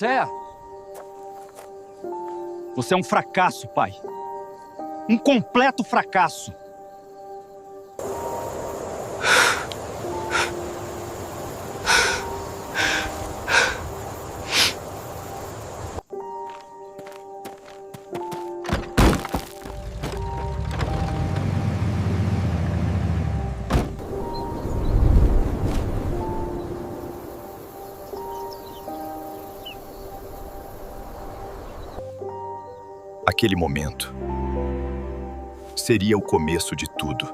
É. Você é um fracasso, pai. Um completo fracasso. Aquele momento seria o começo de tudo.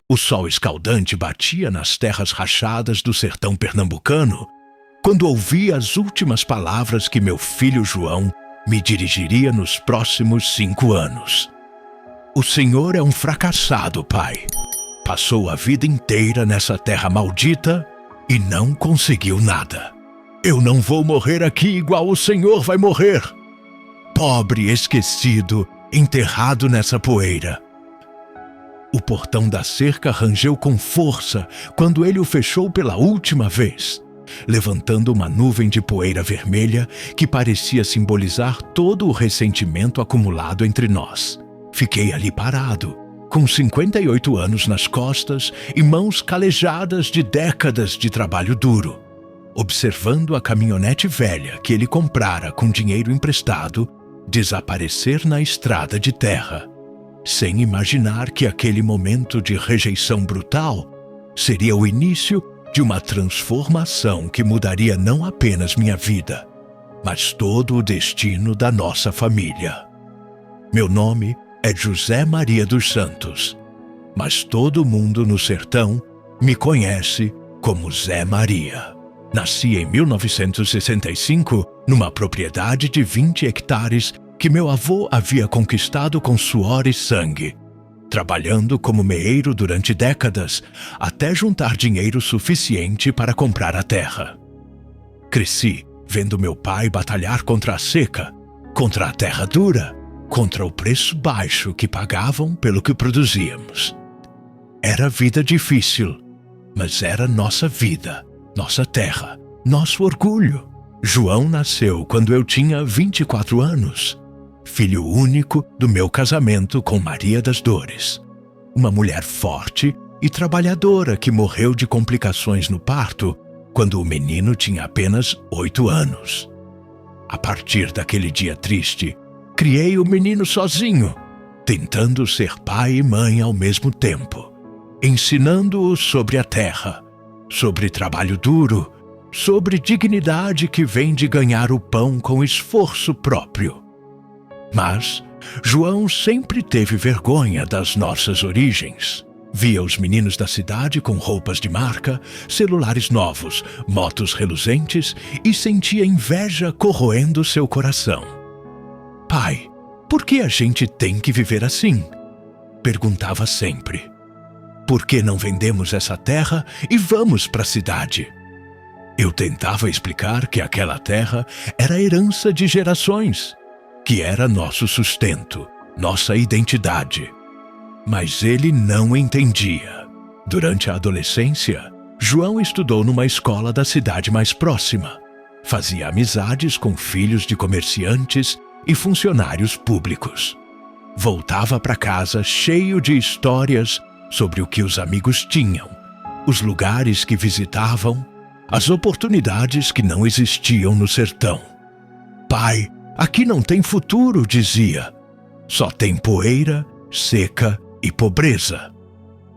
O sol escaldante batia nas terras rachadas do sertão pernambucano quando ouvi as últimas palavras que meu filho João me dirigiria nos próximos 5 anos. O senhor é um fracassado, pai. Passou a vida inteira nessa terra maldita e não conseguiu nada. Eu não vou morrer aqui igual o senhor vai morrer. Pobre, esquecido, enterrado nessa poeira. O portão da cerca rangeu com força quando ele o fechou pela última vez, levantando uma nuvem de poeira vermelha que parecia simbolizar todo o ressentimento acumulado entre nós. Fiquei ali parado, com 58 anos nas costas e mãos calejadas de décadas de trabalho duro, observando a caminhonete velha que ele comprara com dinheiro emprestado desaparecer na estrada de terra, sem imaginar que aquele momento de rejeição brutal seria o início de uma transformação que mudaria não apenas minha vida, mas todo o destino da nossa família. Meu nome é José Maria dos Santos, mas todo mundo no sertão me conhece como Zé Maria. Nasci em 1965 numa propriedade de 20 hectares que meu avô havia conquistado com suor e sangue, trabalhando como meeiro durante décadas, até juntar dinheiro suficiente para comprar a terra. Cresci vendo meu pai batalhar contra a seca, contra a terra dura, contra o preço baixo que pagavam pelo que produzíamos. Era vida difícil, mas era nossa vida, nossa terra, nosso orgulho. João nasceu quando eu tinha 24 anos. Filho único do meu casamento com Maria das Dores, uma mulher forte e trabalhadora que morreu de complicações no parto quando o menino tinha apenas 8 anos. A partir daquele dia triste, criei o menino sozinho, tentando ser pai e mãe ao mesmo tempo, ensinando-o sobre a terra, sobre trabalho duro, sobre dignidade que vem de ganhar o pão com esforço próprio. Mas João sempre teve vergonha das nossas origens. Via os meninos da cidade com roupas de marca, celulares novos, motos reluzentes e sentia inveja corroendo seu coração. Pai, por que a gente tem que viver assim? Perguntava sempre. Por que não vendemos essa terra e vamos para a cidade? Eu tentava explicar que aquela terra era herança de gerações, que era nosso sustento, nossa identidade. Mas ele não entendia. Durante a adolescência, João estudou numa escola da cidade mais próxima. Fazia amizades com filhos de comerciantes e funcionários públicos. Voltava para casa cheio de histórias sobre o que os amigos tinham, os lugares que visitavam, as oportunidades que não existiam no sertão. Pai, aqui não tem futuro, dizia. Só tem poeira, seca e pobreza.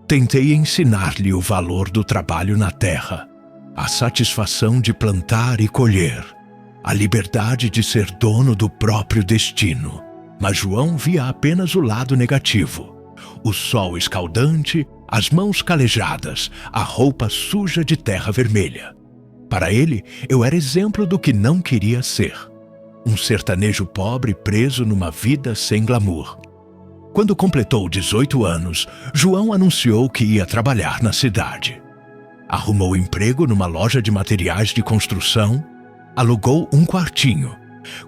Tentei ensinar-lhe o valor do trabalho na terra, a satisfação de plantar e colher, a liberdade de ser dono do próprio destino. Mas João via apenas o lado negativo. O sol escaldante, as mãos calejadas, a roupa suja de terra vermelha. Para ele, eu era exemplo do que não queria ser. Um sertanejo pobre preso numa vida sem glamour. Quando completou 18 anos, João anunciou que ia trabalhar na cidade. Arrumou emprego numa loja de materiais de construção, alugou um quartinho.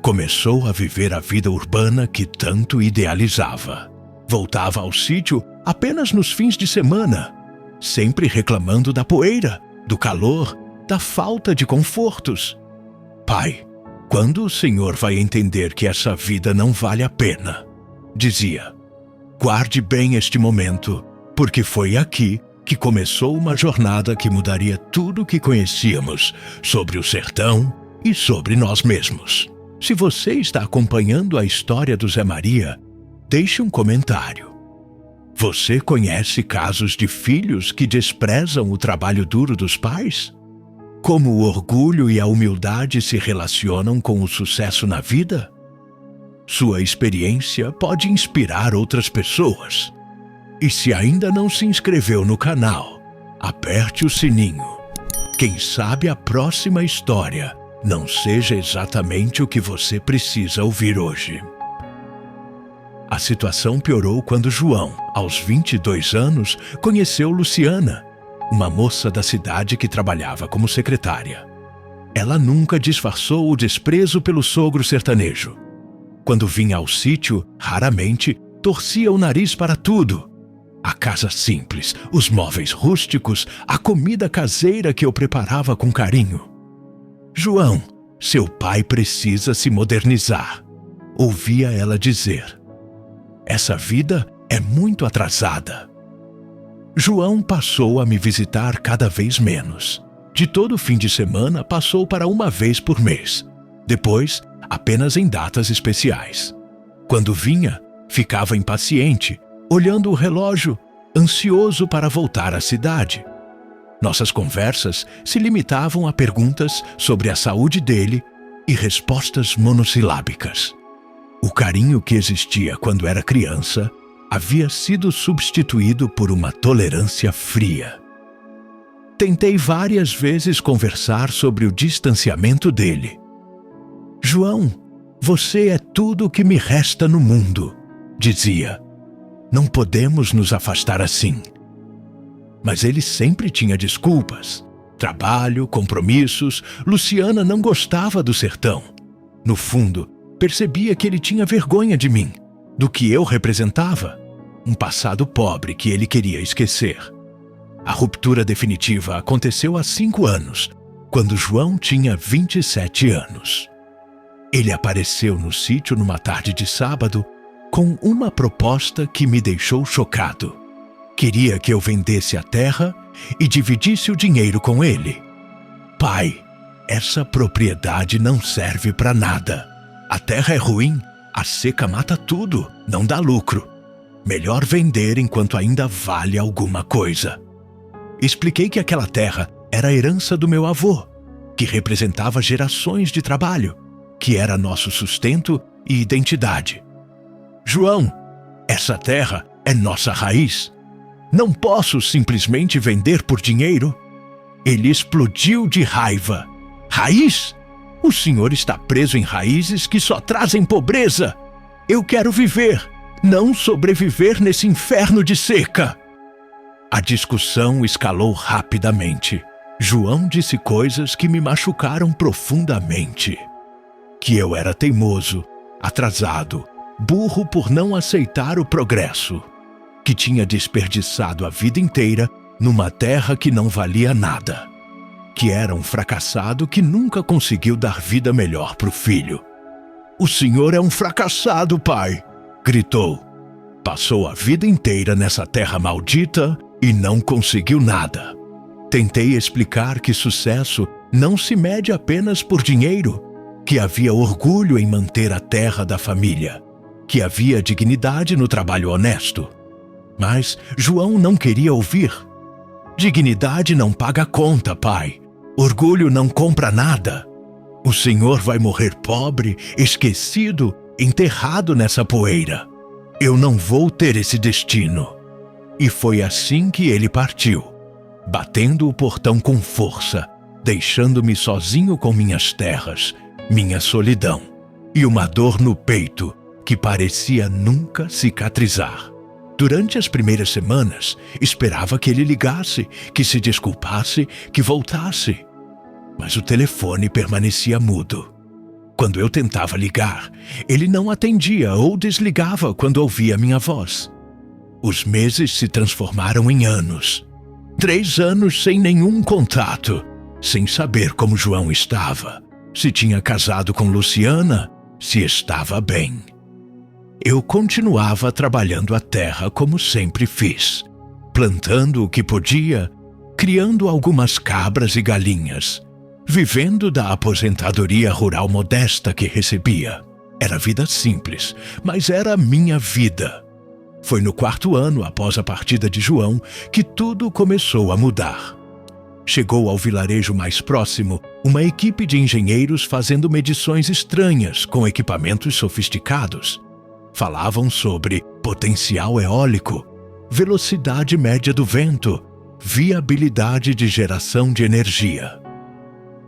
Começou a viver a vida urbana que tanto idealizava. Voltava ao sítio apenas nos fins de semana, sempre reclamando da poeira, do calor, da falta de confortos. Pai, quando o senhor vai entender que essa vida não vale a pena? Dizia. Guarde bem este momento, porque foi aqui que começou uma jornada que mudaria tudo o que conhecíamos sobre o sertão e sobre nós mesmos. Se você está acompanhando a história do Zé Maria, deixe um comentário. Você conhece casos de filhos que desprezam o trabalho duro dos pais? Como o orgulho e a humildade se relacionam com o sucesso na vida? Sua experiência pode inspirar outras pessoas. E se ainda não se inscreveu no canal, aperte o sininho. Quem sabe a próxima história não seja exatamente o que você precisa ouvir hoje. A situação piorou quando João, aos 22 anos, conheceu Luciana, uma moça da cidade que trabalhava como secretária. Ela nunca disfarçou o desprezo pelo sogro sertanejo. Quando vinha ao sítio, raramente torcia o nariz para tudo. A casa simples, os móveis rústicos, a comida caseira que eu preparava com carinho. João, seu pai precisa se modernizar, ouvia ela dizer. Essa vida é muito atrasada. João passou a me visitar cada vez menos. De todo fim de semana passou para uma vez por mês. Depois, apenas em datas especiais. Quando vinha, ficava impaciente, olhando o relógio, ansioso para voltar à cidade. Nossas conversas se limitavam a perguntas sobre a saúde dele e respostas monossilábicas. O carinho que existia quando era criança havia sido substituído por uma tolerância fria. Tentei várias vezes conversar sobre o distanciamento dele. João, você é tudo o que me resta no mundo, dizia. Não podemos nos afastar assim. Mas ele sempre tinha desculpas. Trabalho, compromissos, Luciana não gostava do sertão. No fundo, percebia que ele tinha vergonha de mim, do que eu representava, um passado pobre que ele queria esquecer. A ruptura definitiva aconteceu há 5 anos, quando João tinha 27 anos. Ele apareceu no sítio numa tarde de sábado com uma proposta que me deixou chocado. Queria que eu vendesse a terra e dividisse o dinheiro com ele. Pai, essa propriedade não serve para nada. A terra é ruim, a seca mata tudo, não dá lucro. Melhor vender enquanto ainda vale alguma coisa. Expliquei que aquela terra era a herança do meu avô, que representava gerações de trabalho, que era nosso sustento e identidade. João, essa terra é nossa raiz. Não posso simplesmente vender por dinheiro. Ele explodiu de raiva. Raiz? O senhor está preso em raízes que só trazem pobreza. Eu quero viver, não sobreviver nesse inferno de seca. A discussão escalou rapidamente. João disse coisas que me machucaram profundamente. Que eu era teimoso, atrasado, burro por não aceitar o progresso. Que tinha desperdiçado a vida inteira numa terra que não valia nada. Que era um fracassado que nunca conseguiu dar vida melhor para o filho. O senhor é um fracassado, pai, gritou. Passou a vida inteira nessa terra maldita e não conseguiu nada. Tentei explicar que sucesso não se mede apenas por dinheiro, que havia orgulho em manter a terra da família, que havia dignidade no trabalho honesto. Mas João não queria ouvir. Dignidade não paga conta, pai. Orgulho não compra nada. O senhor vai morrer pobre, esquecido, enterrado nessa poeira. Eu não vou ter esse destino. E foi assim que ele partiu, batendo o portão com força, deixando-me sozinho com minhas terras, minha solidão e uma dor no peito que parecia nunca cicatrizar. Durante as primeiras semanas, esperava que ele ligasse, que se desculpasse, que voltasse. Mas o telefone permanecia mudo. Quando eu tentava ligar, ele não atendia ou desligava quando ouvia minha voz. Os meses se transformaram em anos. 3 anos sem nenhum contato, sem saber como João estava, se tinha casado com Luciana, se estava bem. Eu continuava trabalhando a terra como sempre fiz, plantando o que podia, criando algumas cabras e galinhas, vivendo da aposentadoria rural modesta que recebia. Era vida simples, mas era a minha vida. Foi no 4º ano após a partida de João que tudo começou a mudar. Chegou ao vilarejo mais próximo uma equipe de engenheiros fazendo medições estranhas com equipamentos sofisticados. Falavam sobre potencial eólico, velocidade média do vento, viabilidade de geração de energia.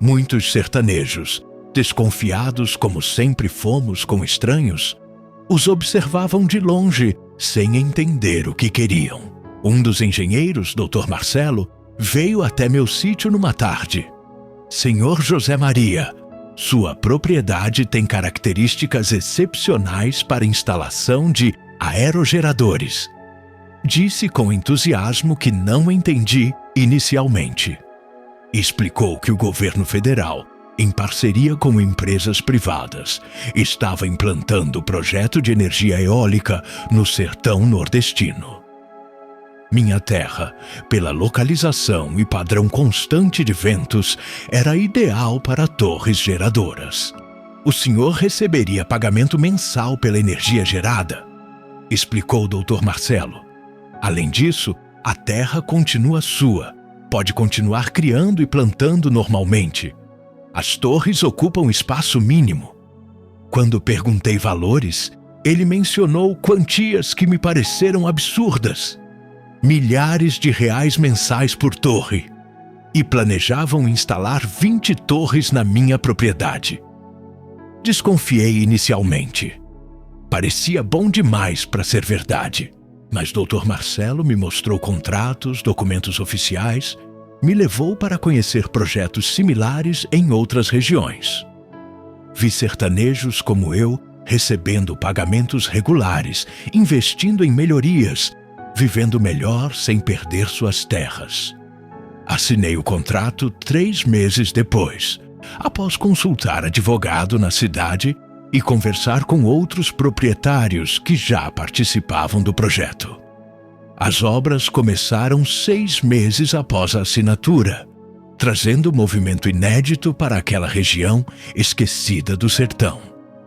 Muitos sertanejos, desconfiados como sempre fomos com estranhos, os observavam de longe, sem entender o que queriam. Um dos engenheiros, Dr. Marcelo, veio até meu sítio numa tarde. Senhor José Maria, sua propriedade tem características excepcionais para instalação de aerogeradores. Disse com entusiasmo que não entendi inicialmente. Explicou que o governo federal, em parceria com empresas privadas, estava implantando o projeto de energia eólica no sertão nordestino. Minha terra, pela localização e padrão constante de ventos, era ideal para torres geradoras. O senhor receberia pagamento mensal pela energia gerada, explicou o Dr. Marcelo. Além disso, a terra continua sua, pode continuar criando e plantando normalmente. As torres ocupam espaço mínimo. Quando perguntei valores, ele mencionou quantias que me pareceram absurdas. Milhares de reais mensais por torre. E planejavam instalar 20 torres na minha propriedade. Desconfiei inicialmente. Parecia bom demais para ser verdade. Mas Dr. Marcelo me mostrou contratos, documentos oficiais, me levou para conhecer projetos similares em outras regiões. Vi sertanejos como eu recebendo pagamentos regulares, investindo em melhorias, vivendo melhor sem perder suas terras. Assinei o contrato 3 meses depois, após consultar advogado na cidade e conversar com outros proprietários que já participavam do projeto. As obras começaram 6 meses após a assinatura, trazendo movimento inédito para aquela região esquecida do sertão.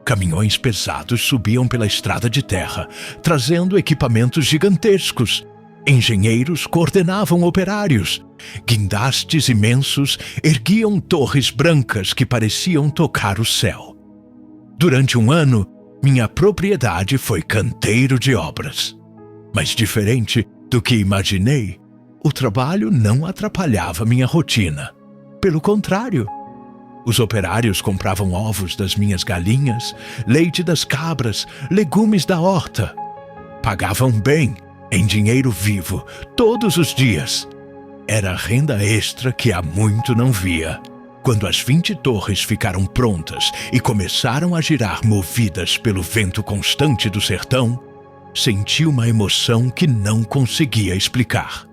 Caminhões pesados subiam pela estrada de terra, trazendo equipamentos gigantescos. Engenheiros coordenavam operários. Guindastes imensos erguiam torres brancas que pareciam tocar o céu. Durante 1 ano, minha propriedade foi canteiro de obras. Mas diferente do que imaginei, o trabalho não atrapalhava minha rotina. Pelo contrário, os operários compravam ovos das minhas galinhas, leite das cabras, legumes da horta. Pagavam bem, em dinheiro vivo, todos os dias. Era renda extra que há muito não via. Quando as 20 torres ficaram prontas e começaram a girar movidas pelo vento constante do sertão, senti uma emoção que não conseguia explicar.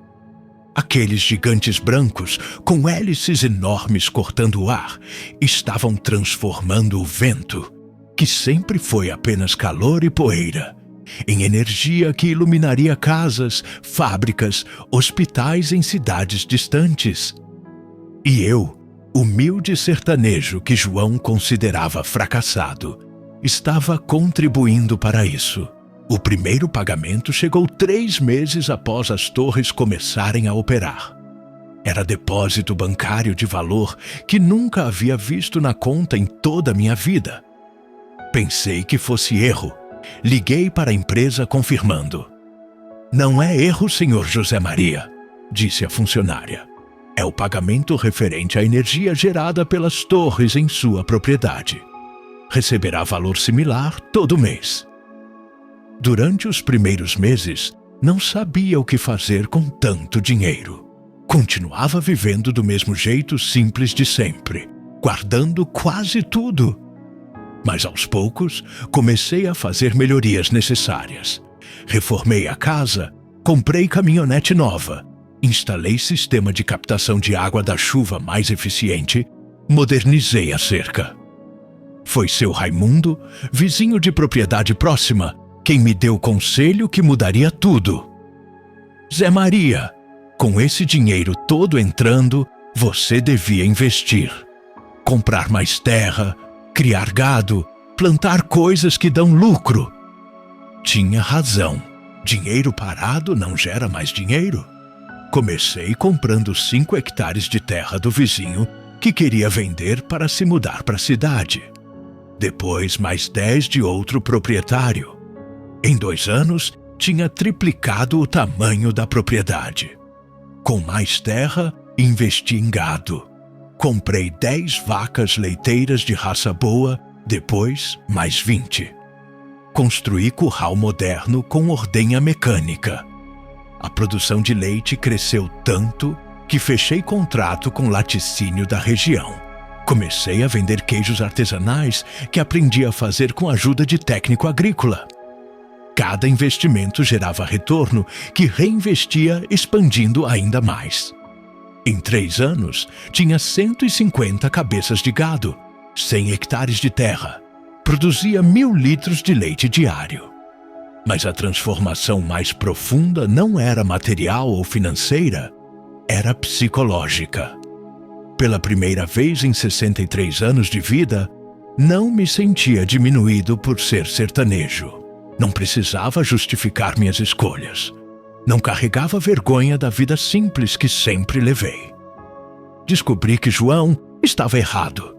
Aqueles gigantes brancos, com hélices enormes cortando o ar, estavam transformando o vento, que sempre foi apenas calor e poeira, em energia que iluminaria casas, fábricas, hospitais em cidades distantes. E eu, humilde sertanejo que João considerava fracassado, estava contribuindo para isso. O primeiro pagamento chegou 3 meses após as torres começarem a operar. Era depósito bancário de valor que nunca havia visto na conta em toda a minha vida. Pensei que fosse erro. Liguei para a empresa confirmando. Não é erro, senhor José Maria, disse a funcionária. É o pagamento referente à energia gerada pelas torres em sua propriedade. Receberá valor similar todo mês. Durante os primeiros meses, não sabia o que fazer com tanto dinheiro. Continuava vivendo do mesmo jeito simples de sempre, guardando quase tudo. Mas aos poucos, comecei a fazer melhorias necessárias. Reformei a casa, comprei caminhonete nova, instalei sistema de captação de água da chuva mais eficiente, modernizei a cerca. Foi seu Raimundo, vizinho de propriedade próxima, quem me deu o conselho que mudaria tudo. Zé Maria, com esse dinheiro todo entrando, você devia investir. Comprar mais terra, criar gado, plantar coisas que dão lucro. Tinha razão. Dinheiro parado não gera mais dinheiro. Comecei comprando 5 hectares de terra do vizinho que queria vender para se mudar para a cidade. Depois mais 10 de outro proprietário. Em 2 anos, tinha triplicado o tamanho da propriedade. Com mais terra, investi em gado. Comprei 10 vacas leiteiras de raça boa, depois mais 20. Construí curral moderno com ordenha mecânica. A produção de leite cresceu tanto que fechei contrato com laticínio da região. Comecei a vender queijos artesanais que aprendi a fazer com a ajuda de técnico agrícola. Cada investimento gerava retorno que reinvestia expandindo ainda mais. Em 3 anos, tinha 150 cabeças de gado, 100 hectares de terra. Produzia 1000 litros de leite diário. Mas a transformação mais profunda não era material ou financeira, era psicológica. Pela primeira vez em 63 anos de vida, não me sentia diminuído por ser sertanejo. Não precisava justificar minhas escolhas. Não carregava vergonha da vida simples que sempre levei. Descobri que João estava errado.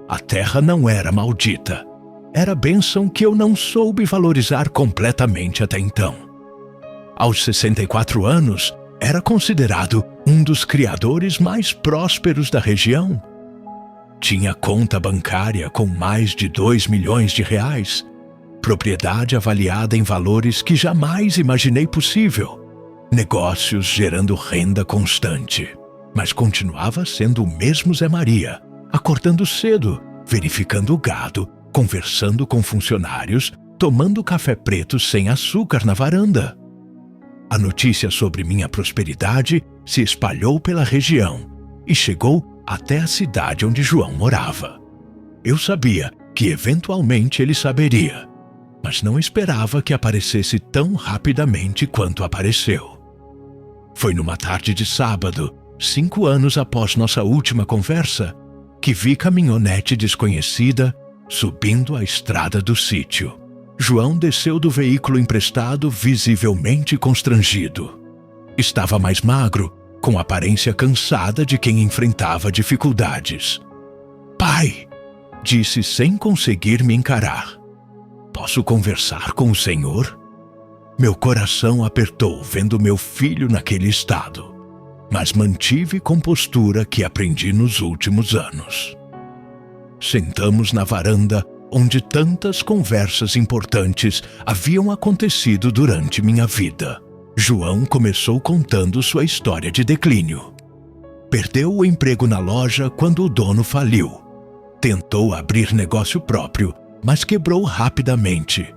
A terra não era maldita. Era bênção que eu não soube valorizar completamente até então. Aos 64 anos, era considerado um dos criadores mais prósperos da região. Tinha conta bancária com mais de 2 milhões de reais, propriedade avaliada em valores que jamais imaginei possível, negócios gerando renda constante. Mas continuava sendo o mesmo Zé Maria, acordando cedo, verificando o gado, conversando com funcionários, tomando café preto sem açúcar na varanda. A notícia sobre minha prosperidade se espalhou pela região e chegou até a cidade onde João morava. Eu sabia que eventualmente ele saberia, mas não esperava que aparecesse tão rapidamente quanto apareceu. Foi numa tarde de sábado, 5 anos após nossa última conversa, que vi caminhonete desconhecida subindo a estrada do sítio. João desceu do veículo emprestado visivelmente constrangido. Estava mais magro, com aparência cansada de quem enfrentava dificuldades. "Pai", disse sem conseguir me encarar. "Posso conversar com o senhor?" Meu coração apertou vendo meu filho naquele estado, mas mantive compostura que aprendi nos últimos anos. Sentamos na varanda onde tantas conversas importantes haviam acontecido durante minha vida. João começou contando sua história de declínio. Perdeu o emprego na loja quando o dono faliu. Tentou abrir negócio próprio, mas quebrou rapidamente.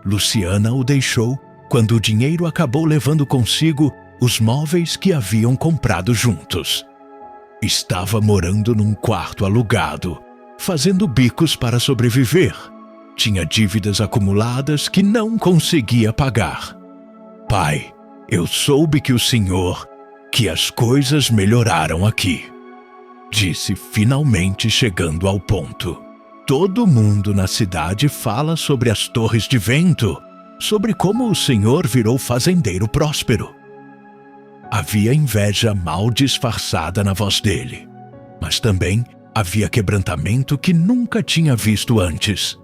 Luciana o deixou quando o dinheiro acabou levando consigo os móveis que haviam comprado juntos. Estava morando num quarto alugado, fazendo bicos para sobreviver. Tinha dívidas acumuladas que não conseguia pagar. "Pai, eu soube que o senhor, que as coisas melhoraram aqui", disse finalmente chegando ao ponto. "Todo mundo na cidade fala sobre as torres de vento, sobre como o senhor virou fazendeiro próspero." Havia inveja mal disfarçada na voz dele, mas também havia quebrantamento que nunca tinha visto antes.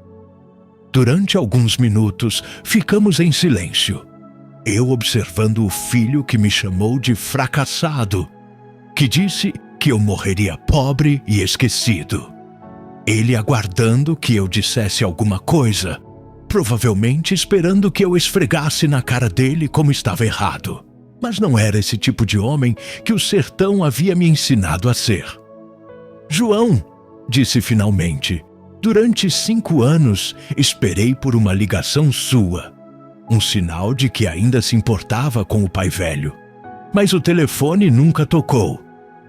Durante alguns minutos, ficamos em silêncio. Eu observando o filho que me chamou de fracassado, que disse que eu morreria pobre e esquecido. Ele aguardando que eu dissesse alguma coisa, provavelmente esperando que eu esfregasse na cara dele como estava errado. Mas não era esse tipo de homem que o sertão havia me ensinado a ser. João, disse finalmente, durante 5 anos esperei por uma ligação sua. Um sinal de que ainda se importava com o pai velho. Mas o telefone nunca tocou.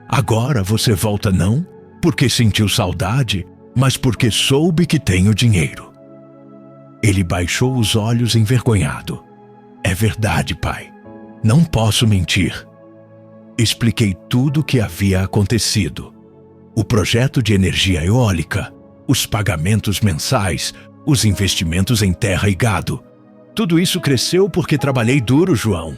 Agora você volta não porque sentiu saudade, mas porque soube que tenho dinheiro. Ele baixou os olhos envergonhado. É verdade, pai. Não posso mentir. Expliquei tudo o que havia acontecido. O projeto de energia eólica, os pagamentos mensais, os investimentos em terra e gado. Tudo isso cresceu porque trabalhei duro, João.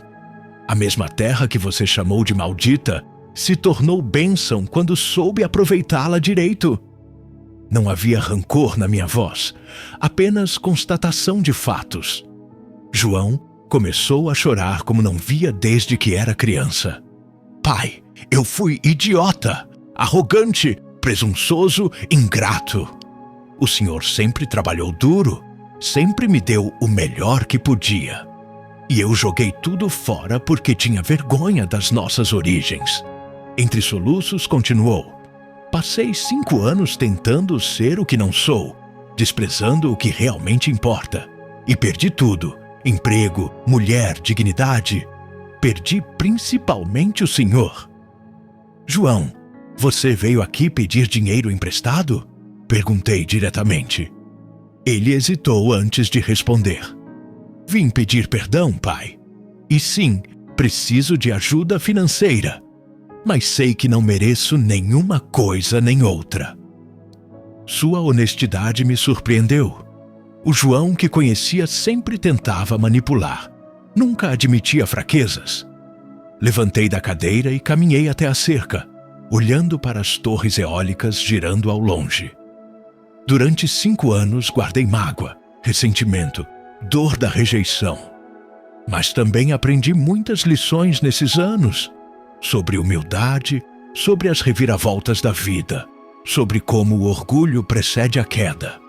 A mesma terra que você chamou de maldita se tornou bênção quando soube aproveitá-la direito. Não havia rancor na minha voz, apenas constatação de fatos. João começou a chorar como não via desde que era criança. Pai, eu fui idiota, arrogante, presunçoso, ingrato. O senhor sempre trabalhou duro, sempre me deu o melhor que podia. E eu joguei tudo fora porque tinha vergonha das nossas origens. Entre soluços, continuou. Passei 5 anos tentando ser o que não sou, desprezando o que realmente importa. E perdi tudo. Emprego, mulher, dignidade. Perdi principalmente o senhor. João, você veio aqui pedir dinheiro emprestado? Perguntei diretamente. Ele hesitou antes de responder. Vim pedir perdão, pai. E sim, preciso de ajuda financeira. Mas sei que não mereço nenhuma coisa nem outra. Sua honestidade me surpreendeu. O João que conhecia sempre tentava manipular. Nunca admitia fraquezas. Levantei da cadeira e caminhei até a cerca, olhando para as torres eólicas girando ao longe. Durante 5 anos guardei mágoa, ressentimento, dor da rejeição. Mas também aprendi muitas lições nesses anos. Sobre humildade, sobre as reviravoltas da vida, sobre como o orgulho precede a queda.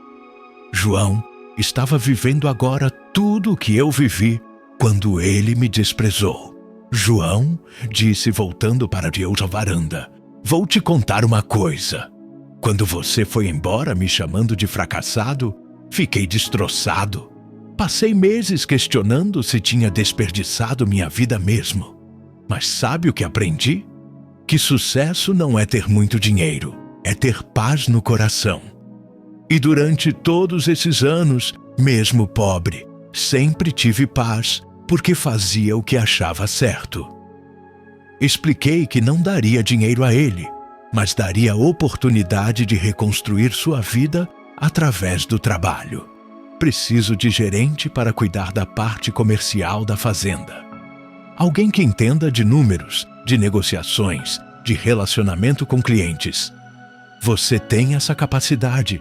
João estava vivendo agora tudo o que eu vivi quando ele me desprezou. João, disse voltando para a varanda, vou te contar uma coisa. Quando você foi embora me chamando de fracassado, fiquei destroçado. Passei meses questionando se tinha desperdiçado minha vida mesmo. Mas sabe o que aprendi? Que sucesso não é ter muito dinheiro, é ter paz no coração. E durante todos esses anos, mesmo pobre, sempre tive paz porque fazia o que achava certo. Expliquei que não daria dinheiro a ele, mas daria oportunidade de reconstruir sua vida através do trabalho. Preciso de gerente para cuidar da parte comercial da fazenda. Alguém que entenda de números, de negociações, de relacionamento com clientes. Você tem essa capacidade,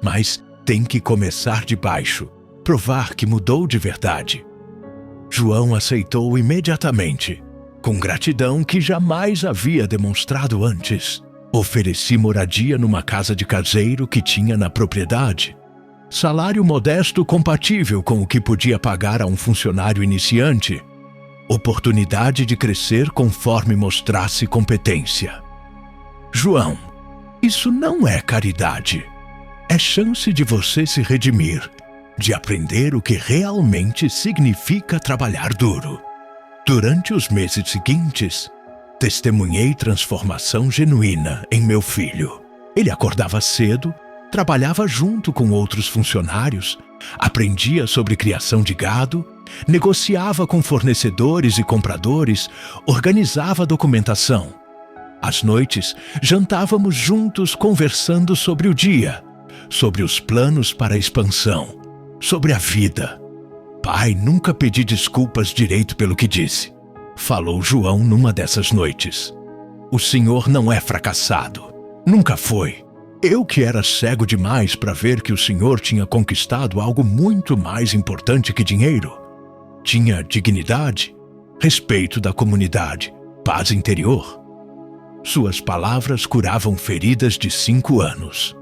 mas tem que começar de baixo, provar que mudou de verdade. João aceitou imediatamente, com gratidão que jamais havia demonstrado antes. Ofereci moradia numa casa de caseiro que tinha na propriedade. Salário modesto compatível com o que podia pagar a um funcionário iniciante. Oportunidade de crescer conforme mostrasse competência. João, isso não é caridade. É chance de você se redimir, de aprender o que realmente significa trabalhar duro. Durante os meses seguintes, testemunhei transformação genuína em meu filho. Ele acordava cedo, trabalhava junto com outros funcionários, aprendia sobre criação de gado, negociava com fornecedores e compradores, organizava a documentação. Às noites, jantávamos juntos conversando sobre o dia, sobre os planos para a expansão, sobre a vida. Pai, nunca pedi desculpas direito pelo que disse, falou João numa dessas noites. O senhor não é fracassado. Nunca foi. Eu que era cego demais para ver que o senhor tinha conquistado algo muito mais importante que dinheiro. Tinha dignidade, respeito da comunidade, paz interior. Suas palavras curavam feridas de 5 anos.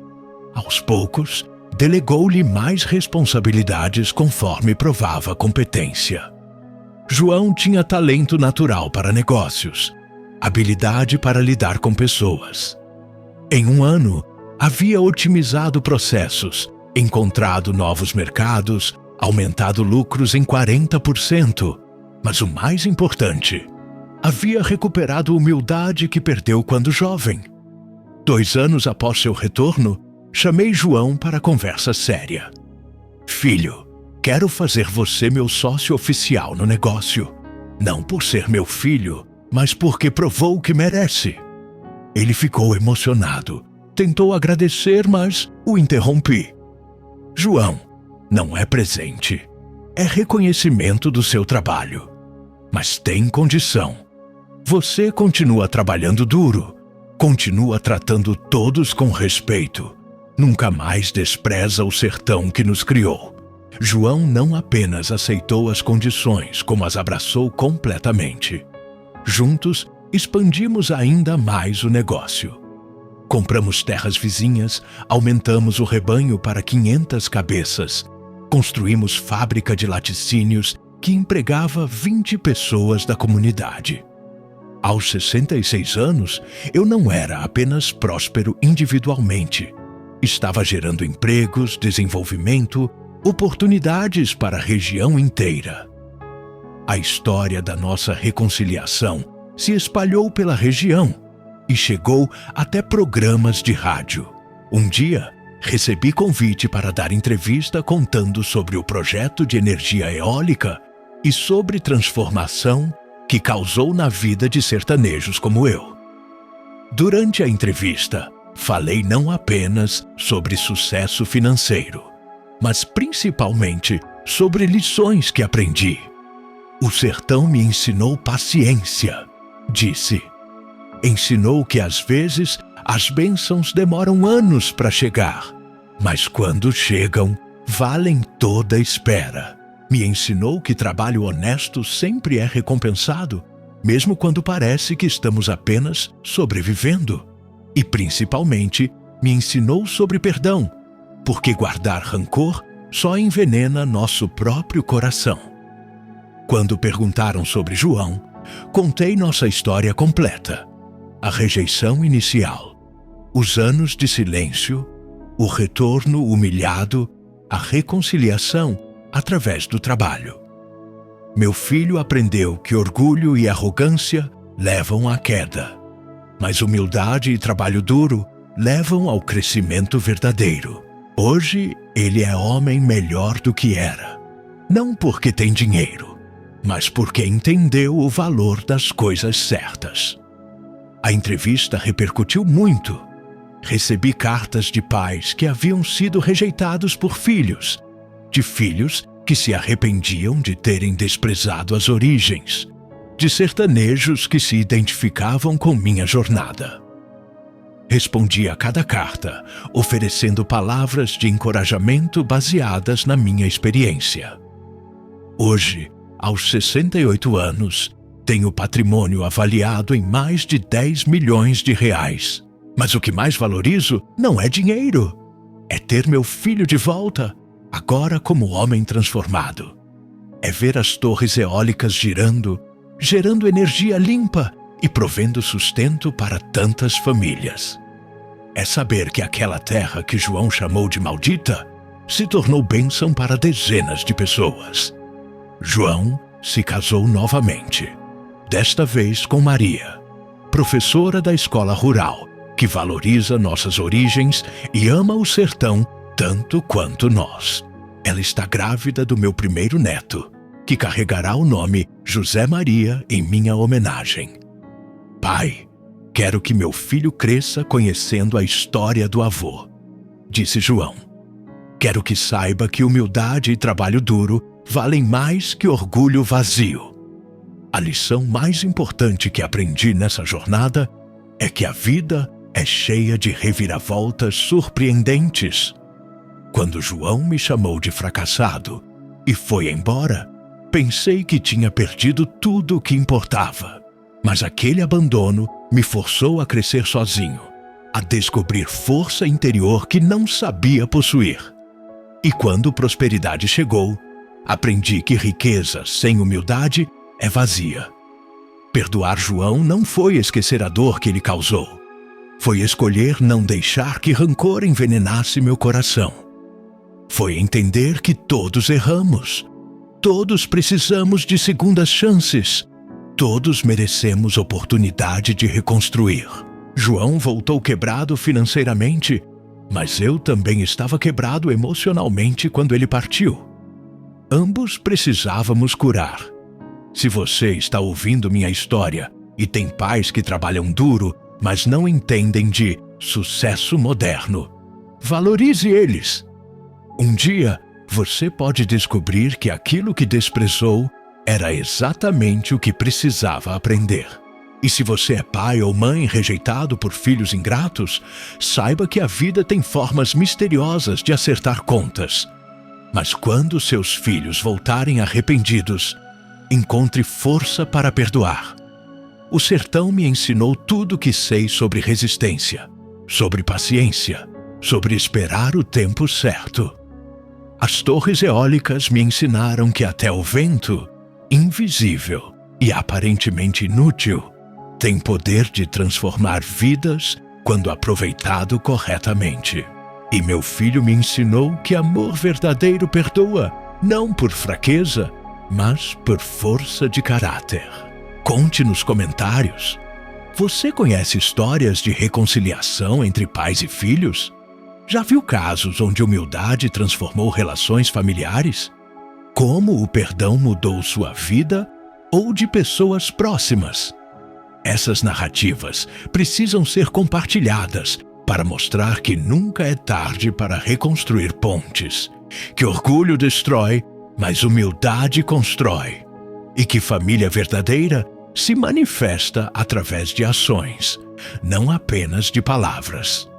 Aos poucos, delegou-lhe mais responsabilidades conforme provava competência. João tinha talento natural para negócios, habilidade para lidar com pessoas. Em um ano, havia otimizado processos, encontrado novos mercados, aumentado lucros em 40%, mas o mais importante, havia recuperado a humildade que perdeu quando jovem. 2 anos após seu retorno, chamei João para conversa séria. Filho, quero fazer você meu sócio oficial no negócio. Não por ser meu filho, mas porque provou que merece. Ele ficou emocionado. Tentou agradecer, mas o interrompi. João, não é presente. É reconhecimento do seu trabalho. Mas tem condição. Você continua trabalhando duro. Continua tratando todos com respeito. Nunca mais despreza o sertão que nos criou. João não apenas aceitou as condições, como as abraçou completamente. Juntos, expandimos ainda mais o negócio. Compramos terras vizinhas, aumentamos o rebanho para 500 cabeças, construímos fábrica de laticínios que empregava 20 pessoas da comunidade. Aos 66 anos, eu não era apenas próspero individualmente. Estava gerando empregos, desenvolvimento, oportunidades para a região inteira. A história da nossa reconciliação se espalhou pela região e chegou até programas de rádio. Um dia, recebi convite para dar entrevista contando sobre o projeto de energia eólica e sobre transformação que causou na vida de sertanejos como eu. Durante a entrevista, falei não apenas sobre sucesso financeiro, mas principalmente sobre lições que aprendi. O sertão me ensinou paciência, disse. Ensinou que às vezes as bênçãos demoram anos para chegar, mas quando chegam, valem toda a espera. Me ensinou que trabalho honesto sempre é recompensado, mesmo quando parece que estamos apenas sobrevivendo. E principalmente, me ensinou sobre perdão, porque guardar rancor só envenena nosso próprio coração. Quando perguntaram sobre João, contei nossa história completa. A rejeição inicial, os anos de silêncio, o retorno humilhado, a reconciliação através do trabalho. Meu filho aprendeu que orgulho e arrogância levam à queda, mas humildade e trabalho duro levam ao crescimento verdadeiro. Hoje, ele é homem melhor do que era, não porque tem dinheiro, mas porque entendeu o valor das coisas certas. A entrevista repercutiu muito. Recebi cartas de pais que haviam sido rejeitados por filhos, de filhos que se arrependiam de terem desprezado as origens, de sertanejos que se identificavam com minha jornada. Respondi a cada carta, oferecendo palavras de encorajamento baseadas na minha experiência. Hoje, aos 68 anos, tenho patrimônio avaliado em mais de 10 milhões de reais. Mas o que mais valorizo não é dinheiro. É ter meu filho de volta, agora como homem transformado. É ver as torres eólicas girando, gerando energia limpa e provendo sustento para tantas famílias. É saber que aquela terra que João chamou de maldita se tornou bênção para dezenas de pessoas. João se casou novamente, desta vez com Maria, professora da escola rural, que valoriza nossas origens e ama o sertão tanto quanto nós. Ela está grávida do meu primeiro neto, que carregará o nome José Maria em minha homenagem. Pai, quero que meu filho cresça conhecendo a história do avô, disse João. Quero que saiba que humildade e trabalho duro valem mais que orgulho vazio. A lição mais importante que aprendi nessa jornada é que a vida é cheia de reviravoltas surpreendentes. Quando João me chamou de fracassado e foi embora, pensei que tinha perdido tudo o que importava. Mas aquele abandono me forçou a crescer sozinho, a descobrir força interior que não sabia possuir. E quando prosperidade chegou, aprendi que riqueza sem humildade é vazia. Perdoar João não foi esquecer a dor que ele causou. Foi escolher não deixar que rancor envenenasse meu coração. Foi entender que todos erramos. Todos precisamos de segundas chances. Todos merecemos oportunidade de reconstruir. João voltou quebrado financeiramente, mas eu também estava quebrado emocionalmente quando ele partiu. Ambos precisávamos curar. Se você está ouvindo minha história e tem pais que trabalham duro, mas não entendem de sucesso moderno, valorize eles. Um dia, você pode descobrir que aquilo que desprezou era exatamente o que precisava aprender. E se você é pai ou mãe rejeitado por filhos ingratos, saiba que a vida tem formas misteriosas de acertar contas. Mas quando seus filhos voltarem arrependidos, encontre força para perdoar. O sertão me ensinou tudo o que sei sobre resistência, sobre paciência, sobre esperar o tempo certo. As torres eólicas me ensinaram que até o vento, invisível e aparentemente inútil, tem poder de transformar vidas quando aproveitado corretamente. E meu filho me ensinou que amor verdadeiro perdoa, não por fraqueza, mas por força de caráter. Conte nos comentários. Você conhece histórias de reconciliação entre pais e filhos? Já viu casos onde humildade transformou relações familiares? Como o perdão mudou sua vida ou de pessoas próximas? Essas narrativas precisam ser compartilhadas para mostrar que nunca é tarde para reconstruir pontes, que orgulho destrói, mas humildade constrói, e que família verdadeira se manifesta através de ações, não apenas de palavras.